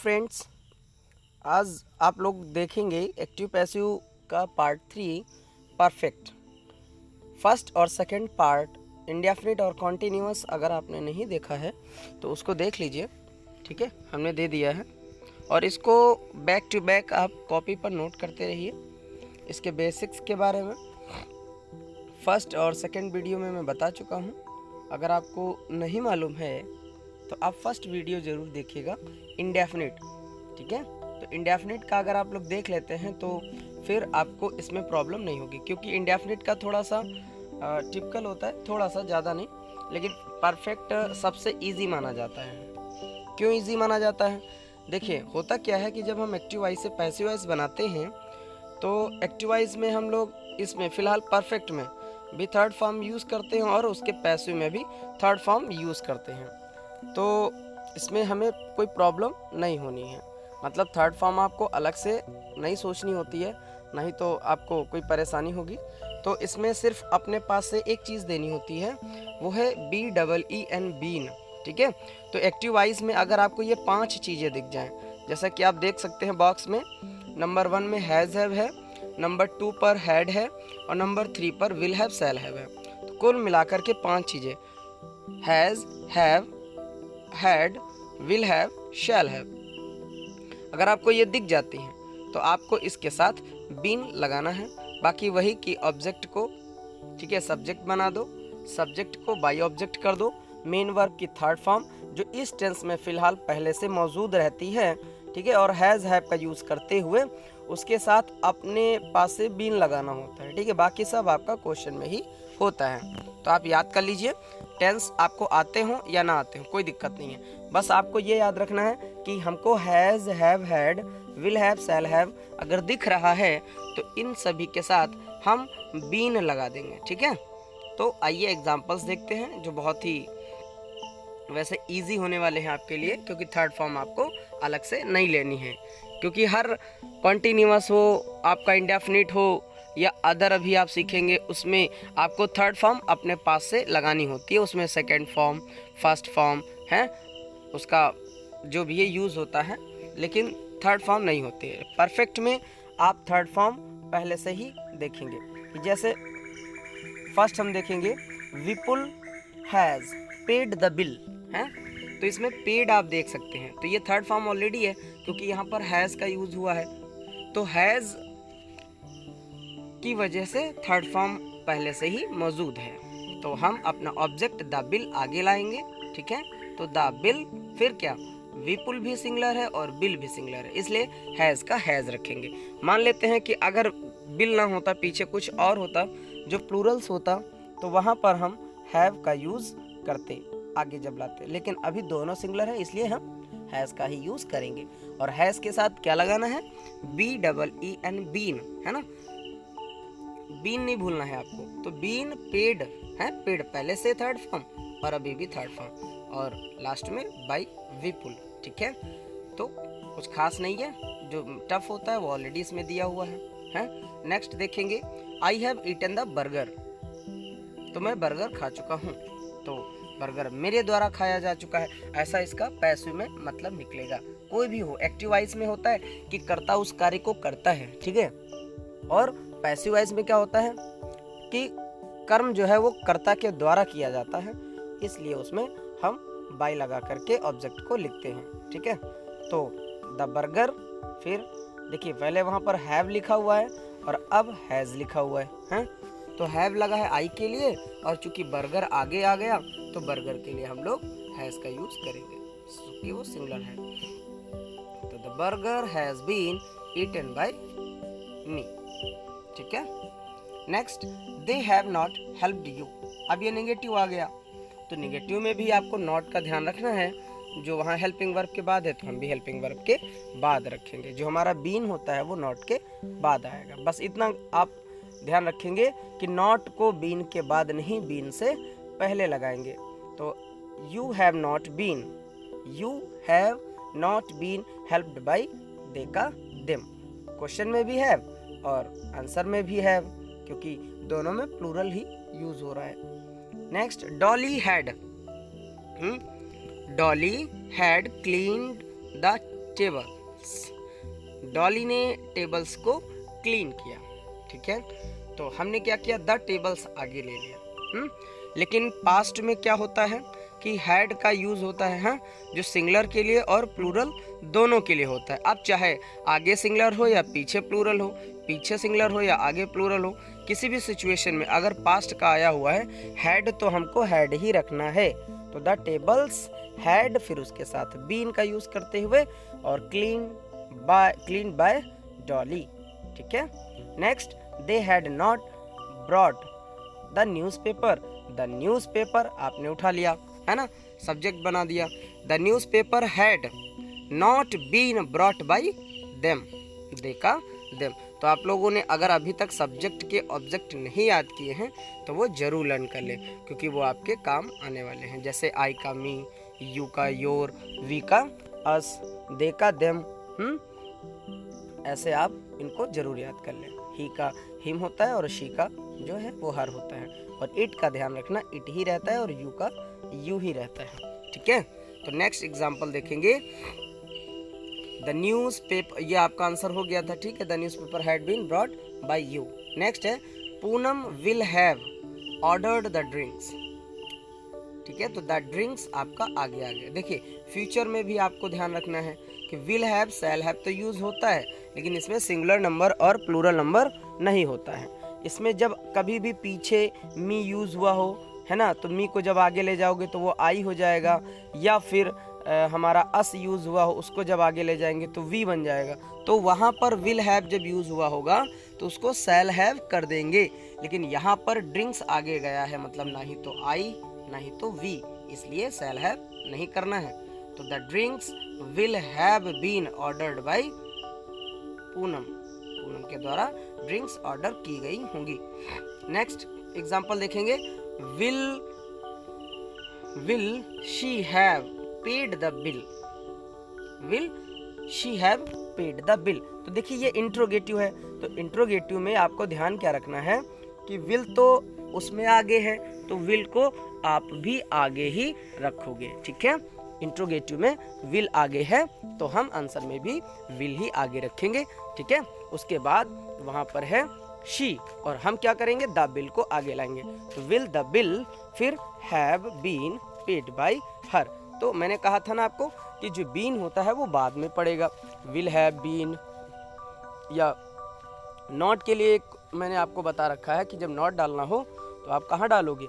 Friends, आज आप लोग देखेंगे एक्टिव पैसिव का पार्ट 3 परफेक्ट। फर्स्ट और सेकंड पार्ट इंडेफिनिट और कॉन्टिन्यूअस अगर आपने नहीं देखा है तो उसको देख लीजिए। ठीक है, हमने दे दिया है और इसको बैक टू बैक आप कॉपी पर नोट करते रहिए। इसके बेसिक्स के बारे में फर्स्ट और सेकंड वीडियो में मैं बता चुका हूँ। अगर आपको नहीं मालूम है तो आप फर्स्ट वीडियो ज़रूर देखिएगा इंडेफिनिट। ठीक है, तो इंडेफिनिट का अगर आप लोग देख लेते हैं तो फिर आपको इसमें प्रॉब्लम नहीं होगी, क्योंकि इंडेफिनिट का थोड़ा सा टिपिकल होता है, थोड़ा सा ज़्यादा नहीं, लेकिन परफेक्ट सबसे इजी माना जाता है। क्यों इजी माना जाता है? देखिए, होता क्या है कि जब हम एक्टिव वॉइस से पैसिव वॉइस बनाते हैं तो एक्टिव वॉइस में हम लोग इसमें फ़िलहाल परफेक्ट में भी थर्ड फॉर्म यूज़ करते हैं और उसके पैसिव में भी थर्ड फॉर्म यूज़ करते हैं। तो इसमें हमें कोई प्रॉब्लम नहीं होनी है, मतलब थर्ड फॉर्म आपको अलग से नहीं सोचनी होती है, नहीं तो आपको कोई परेशानी होगी। तो इसमें सिर्फ अपने पास से एक चीज़ देनी होती है, वो है BEEN बीन। ठीक है, तो एक्टिव वॉइस में अगर आपको ये 5 चीज़ें दिख जाएं, जैसा कि आप देख सकते हैं बॉक्स में, नंबर 1 में हैज़ हैव है, नंबर 2 पर हैड है और नंबर 3 पर विल हैव शैल हैव है। तो कुल मिलाकर के 5 चीज़ें has, have, had, will have, shall have. अगर आपको ये दिख जाती हैं तो आपको इसके साथ बीन लगाना है। बाकी वही कि ऑब्जेक्ट को, ठीक है, सब्जेक्ट बना दो, सब्जेक्ट को बाई ऑब्जेक्ट कर दो, मेन वर्ब की थर्ड फॉर्म जो इस टेंस में फ़िलहाल पहले से मौजूद रहती है, ठीक है, और हैज़ हैव का यूज़ करते हुए उसके साथ अपने पास से बीन लगाना होता है। ठीक है, बाकी सब आपका क्वेश्चन में ही होता है। तो आप याद कर लीजिए, टेंस आपको आते हों या ना आते हों कोई दिक्कत नहीं है, बस आपको ये याद रखना है कि हमको has, have, had, will have, shall have अगर दिख रहा है तो इन सभी के साथ हम बीन लगा देंगे। ठीक है, तो आइए एग्जांपल्स देखते हैं जो बहुत ही वैसे इजी होने वाले हैं आपके लिए, क्योंकि थर्ड फॉर्म आपको अलग से नहीं लेनी है, क्योंकि हर कॉन्टिन्यूअस हो, आपका इंडेफिनिट हो या अदर अभी आप सीखेंगे, उसमें आपको थर्ड फॉर्म अपने पास से लगानी होती है। उसमें सेकंड फॉर्म, फर्स्ट फॉर्म है, उसका जो भी ये यूज़ होता है, लेकिन थर्ड फॉर्म नहीं होती है। परफेक्ट में आप थर्ड फॉर्म पहले से ही देखेंगे। जैसे फर्स्ट हम देखेंगे विपुल हैज़ पेड द बिल है, तो इसमें पेड आप देख सकते हैं, तो ये थर्ड फॉर्म ऑलरेडी है क्योंकि यहाँ पर हैज़ का यूज़ हुआ है। तो हैज़ की वजह से थर्ड फॉर्म पहले से ही मौजूद है, तो हम अपना ऑब्जेक्ट द बिल आगे लाएंगे। ठीक है, तो द बिल, फिर क्या, विपुल भी सिंगुलर है और बिल भी सिंगुलर है, इसलिए हैज़ का हैज़ रखेंगे। मान लेते हैं कि अगर बिल ना होता, पीछे कुछ और होता जो प्लूरल्स होता, तो वहाँ पर हम हैव का यूज़ करते आगे जब लाते, लेकिन अभी दोनों सिंगुलर है इसलिए हम हैज़ का ही यूज़ करेंगे। और हैज़ के साथ क्या लगाना है? BEEN बीन, है ना, बीन नहीं भूलना है आपको। तो बीन पेड है, पेड पहले से थर्ड फॉर्म और अभी भी थर्ड फॉर्म, और लास्ट में बाई विपुल। ठीक है, तो कुछ खास नहीं है, जो टफ होता है वो ऑलरेडी इसमें दिया हुआ है। नेक्स्ट देखेंगे, I have eaten the burger, तो मैं बर्गर खा चुका हूँ, तो बर्गर मेरे द्वारा खाया जा चुका है, ऐसा इसका पैसिव में मतलब निकलेगा। कोई भी हो, एक्टिव वॉइस में होता है कि कर्ता उस कार्य को करता है, ठीक है, और पैसिव वॉइस में क्या होता है कि कर्म जो है वो कर्ता के द्वारा किया जाता है, इसलिए उसमें हम बाई लगा करके ऑब्जेक्ट को लिखते हैं। ठीक है, तो द बर्गर, फिर देखिए पहले वहाँ पर हैव लिखा हुआ है और अब हैज़ लिखा हुआ है, तो हैव लगा है आई के लिए, और चूंकि बर्गर आगे आ गया तो बर्गर के लिए हम लोग हैज़ का यूज़ करेंगे क्योंकि वो सिंगुलर है। तो the burger has been eaten by me. ठीक है, next, they have not helped you, अब ये नेगेटिव आ गया, तो नेगेटिव में भी आपको नॉट का ध्यान रखना है, जो वहाँ हेल्पिंग वर्ब के बाद है तो हम भी हेल्पिंग वर्ब के बाद रखेंगे, जो हमारा बीन होता है वो नॉट के बाद आएगा। बस इतना आप ध्यान रखेंगे कि नॉट को बीन के बाद नहीं, बीन से पहले लगाएंगे। तो you have not been, you have not been helped by they का देम, क्वेश्चन में भी हैव और आंसर में भी हैव, क्योंकि दोनों में प्लूरल ही यूज हो रहा है। Next, Dolly had cleaned the tables. Dolly ने टेबल्स को क्लीन किया, ठीक है। तो हमने क्या किया, द टेबल्स आगे ले लिया। लेकिन पास्ट में क्या होता है कि हैड का यूज़ होता है, हाँ, जो सिंगुलर के लिए और प्लूरल दोनों के लिए होता है। अब चाहे आगे सिंगुलर हो या पीछे प्लूरल हो, पीछे सिंगुलर हो या आगे प्लूरल हो, किसी भी सिचुएशन में अगर पास्ट का आया हुआ है हैड तो हमको हैड ही रखना है। तो द टेबल्स हैड, फिर उसके साथ बीन का यूज़ करते हुए और क्लीन बाय डॉली, ठीक है। Next, they had not brought the newspaper. The newspaper आपने उठा लिया, है ना, सब्जेक्ट बना दिया। The newspaper had not been brought by them, देखा देम। तो आप लोगों ने अगर अभी तक सब्जेक्ट के ऑब्जेक्ट नहीं याद किए हैं तो वो जरूर लर्न कर लें, क्योंकि वो आपके काम आने वाले हैं। जैसे आई का मी, यू का योर, वी का अस, दे का देम, ऐसे आप इनको जरूर याद कर लें। ही का हिम होता है और शी का जो है वो हर होता है, और इट का ध्यान रखना, इट ही रहता है और यू का यू ही रहता है, ठीक है। तो नेक्स्ट एग्जांपल देखेंगे, द न्यूज़ पेपर, ये आपका आंसर हो गया था, ठीक है। The newspaper had been brought by you. Next है, Poonam will have ordered the drinks, ठीक है। तो द ड्रिंक्स आपका आगे आ गया। देखिए फ्यूचर में भी आपको ध्यान रखना है कि विल हैव, शैल हैव तो यूज होता है, लेकिन इसमें सिंगुलर नंबर और प्लूरल नंबर नहीं होता है। इसमें जब कभी भी पीछे मी यूज हुआ हो, है ना, तो मी को जब आगे ले जाओगे तो वो आई हो जाएगा, या फिर हमारा अस यूज हुआ हो, उसको जब आगे ले जाएंगे तो वी बन जाएगा। तो वहाँ पर विल हैव जब यूज हुआ होगा तो उसको शैल हैव कर देंगे, लेकिन यहाँ पर ड्रिंक्स आगे गया है, मतलब ना ही तो आई ना ही तो वी, इसलिए शैल हैव नहीं करना है। तो the drinks will have been ordered by Poonam, Poonam के द्वारा ड्रिंक्स ऑर्डर की गई होंगी। नेक्स्ट एग्जांपल देखेंगे, will she have paid the bill, will she have paid the bill. तो देखिए ये इंट्रोगेटिव है, तो इंट्रोगेटिव में आपको ध्यान क्या रखना है कि विल तो उसमें आगे है, तो विल को आप भी आगे ही रखोगे, ठीक है। इंट्रोगेटिव में विल आगे है तो हम आंसर में भी विल ही आगे रखेंगे, ठीक है। उसके बाद वहां पर है शी, और हम क्या करेंगे, द बिल को आगे लाएंगे। तो विल द बिल, फिर have been paid by her. तो मैंने कहा था ना आपको कि जो बीन होता है वो बाद में पड़ेगा। विल हैव बीन, या नॉट के लिए मैंने आपको बता रखा है कि जब नॉट डालना हो तो आप कहाँ डालोगे,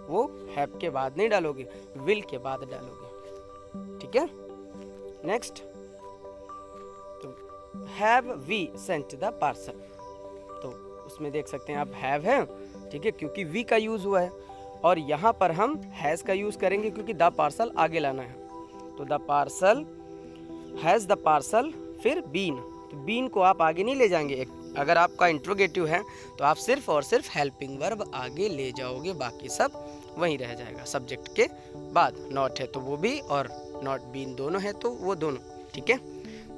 वो हैव के बाद नहीं डालोगे, विल के बाद डालोगे, ठीक है। नेक्स्ट, तो have we sent the parcel, तो उसमें देख सकते हैं आप हैव है, ठीक है, क्योंकि वी का यूज हुआ है, और यहाँ पर हम हैज का यूज करेंगे क्योंकि द पार्सल आगे लाना है। तो the parcel, has the parcel, फिर बीन, तो बीन को आप आगे नहीं ले जाएंगे। अगर आपका इंट्रोगेटिव है तो आप सिर्फ और सिर्फ हेल्पिंग वर्ब आगे ले जाओगे, बाकी सब वहीं रह जाएगा। सब्जेक्ट के बाद नॉट है तो वो भी, और नॉट बीन दोनों है तो वो दोनों, ठीक है।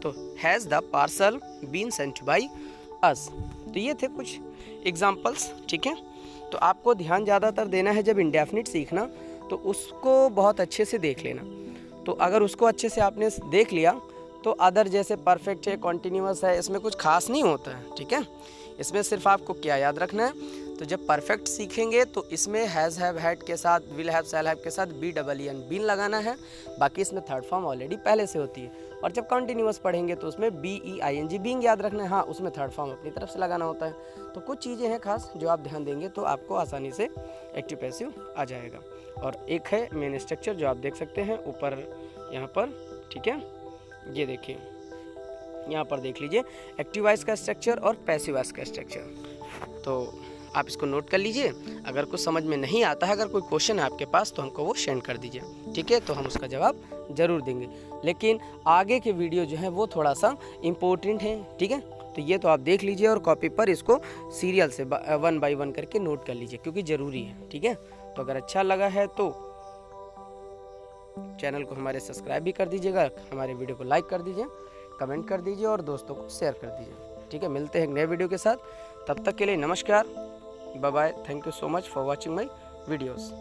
तो has the parcel been sent by us. तो ये थे कुछ एग्जाम्पल्स, ठीक है। तो आपको ध्यान ज़्यादातर देना है जब इंडेफिनिट सीखना, तो उसको बहुत अच्छे से देख लेना। तो अगर उसको अच्छे से आपने देख लिया तो अदर जैसे परफेक्ट है, कॉन्टिन्यूअस है, इसमें कुछ खास नहीं होता है, ठीक है। इसमें सिर्फ आपको क्या याद रखना है, तो जब परफेक्ट सीखेंगे तो इसमें हैज़ हैव हैड के साथ, विल हैव शैल हैव के साथ BEEN बीन लगाना है, बाकी इसमें थर्ड फॉर्म ऑलरेडी पहले से होती है। और जब कॉन्टिन्यूअस पढ़ेंगे तो उसमें BEING बीइंग याद रखना है, हाँ उसमें थर्ड फॉर्म अपनी तरफ से लगाना होता है। तो कुछ चीज़ें हैं खास जो आप ध्यान देंगे तो आपको आसानी से एक्टिव पैसिव आ जाएगा। और एक है मेन स्ट्रक्चर जो आप देख सकते हैं ऊपर यहाँ पर, ठीक है। ये देखिए यहाँ पर देख लीजिए एक्टिव वॉइस का स्ट्रक्चर और पैसिव वॉइस का स्ट्रक्चर, तो आप इसको नोट कर लीजिए। अगर कुछ समझ में नहीं आता है, अगर कोई क्वेश्चन है आपके पास तो हमको वो सेंड कर दीजिए, ठीक है, तो हम उसका जवाब ज़रूर देंगे। लेकिन आगे के वीडियो जो है वो थोड़ा सा इम्पोर्टेंट है, ठीक है। तो ये तो आप देख लीजिए और कॉपी पर इसको सीरियल से 1 बाय 1 करके नोट कर लीजिए, क्योंकि ज़रूरी है, ठीक है। तो अगर अच्छा लगा है तो चैनल को हमारे सब्सक्राइब भी कर दीजिएगा, हमारे वीडियो को लाइक कर दीजिए, कमेंट कर दीजिए और दोस्तों को शेयर कर दीजिए, ठीक है। मिलते हैं एक नए वीडियो के साथ, तब तक के लिए नमस्कार, bye bye, thank you so much for watching my videos.